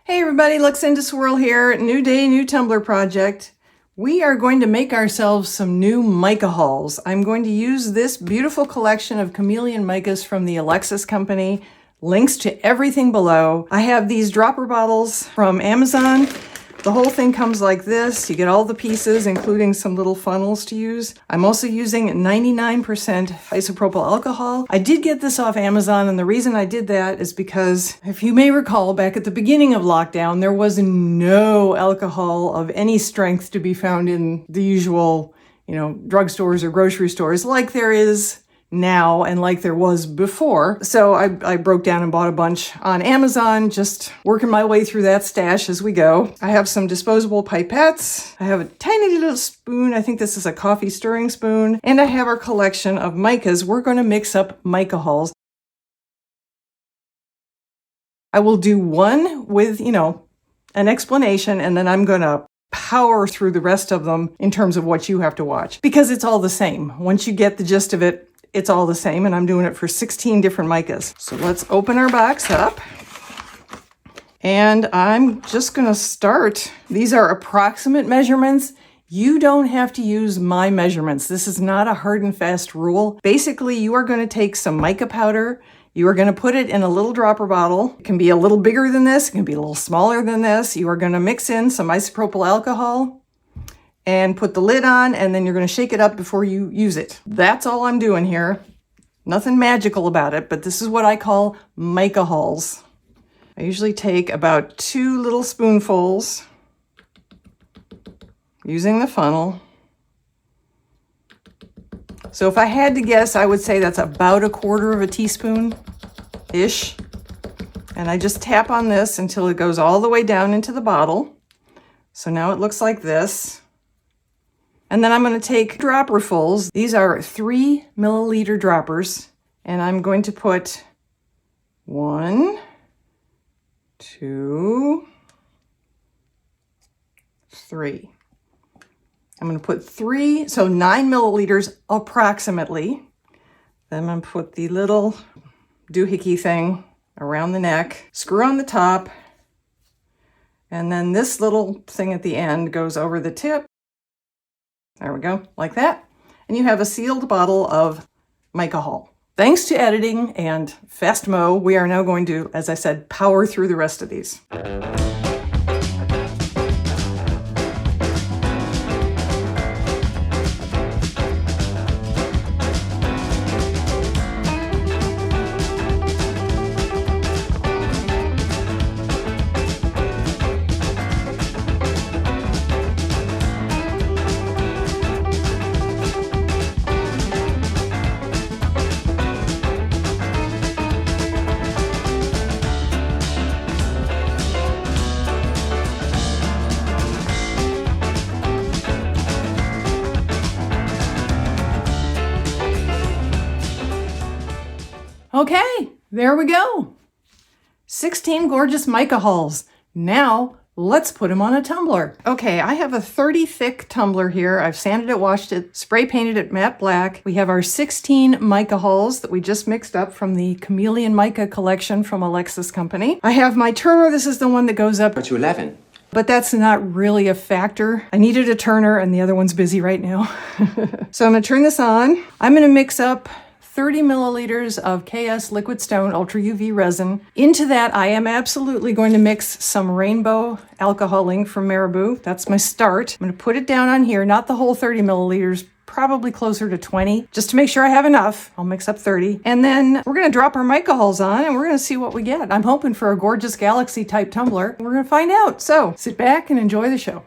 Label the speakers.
Speaker 1: Hey everybody, Luxinda Swirl here. New day, new Tumbler project. We are going to make ourselves some new mica-hols. I'm going to use this beautiful collection of Chameleon micas from the Alexis company. Links to everything below. I have these dropper bottles from Amazon. The whole thing comes like this. You get all the pieces, including some little funnels to use. I'm also using 99% isopropyl alcohol. I did get this off Amazon, and the reason I did that is because, if you may recall, back at the beginning of lockdown, there was no alcohol of any strength to be found in the usual, drugstores or grocery stores like there is now and like there was before. So I broke down and bought a bunch on Amazon, just working my way through that stash as we go. I have some disposable pipettes. I have a tiny little spoon. I think this is a coffee stirring spoon. And I have our collection of micas. We're going to mix up mica-hols. I will do one with, an explanation, and then I'm going to power through the rest of them in terms of what you have to watch, because it's all the same. Once you get the gist of it, it's all the same, and I'm doing it for 16 different micas. So let's open our box up. And I'm just gonna start. These are approximate measurements. You don't have to use my measurements. This is not a hard and fast rule. Basically, you are gonna take some mica powder. You are gonna put it in a little dropper bottle. It can be a little bigger than this. It can be a little smaller than this. You are gonna mix in some isopropyl alcohol and put the lid on, and then you're going to shake it up before you use it. That's all I'm doing here. Nothing magical about it, but this is what I call mica-hols. I usually take about 2 little spoonfuls using the funnel. So if I had to guess, I would say that's about 1/4 teaspoon-ish. And I just tap on this until it goes all the way down into the bottle. So now it looks like this. And then I'm going to take dropperfuls. These are 3 milliliter droppers. And I'm going to put 1, 2, 3. I'm going to put 3, so 9 milliliters approximately. Then I'm going to put the little doohickey thing around the neck, screw on the top, and then this little thing at the end goes over the tip. There we go, like that. And you have a sealed bottle of mica-hol. Thanks to editing and fast mo, we are now going to, as I said, power through the rest of these. Okay, there we go. 16 gorgeous mica-hols. Now, let's put them on a tumbler. Okay, I have a 30 thick tumbler here. I've sanded it, washed it, spray painted it matte black. We have our 16 mica-hols that we just mixed up from the Chameleon mica collection from Alexis company. I have my turner. This is the one that goes up
Speaker 2: to 11.
Speaker 1: But that's not really a factor. I needed a turner and the other one's busy right now. So I'm gonna turn this on. I'm gonna mix up 30 milliliters of KS Liquid Stone Ultra UV resin. Into that, I am absolutely going to mix some rainbow alcohol ink from Marabou. That's my start. I'm going to put it down on here, not the whole 30 milliliters, probably closer to 20, just to make sure I have enough. I'll mix up 30. And then we're going to drop our mica-hols on and we're going to see what we get. I'm hoping for a gorgeous galaxy type tumbler. We're going to find out. So sit back and enjoy the show.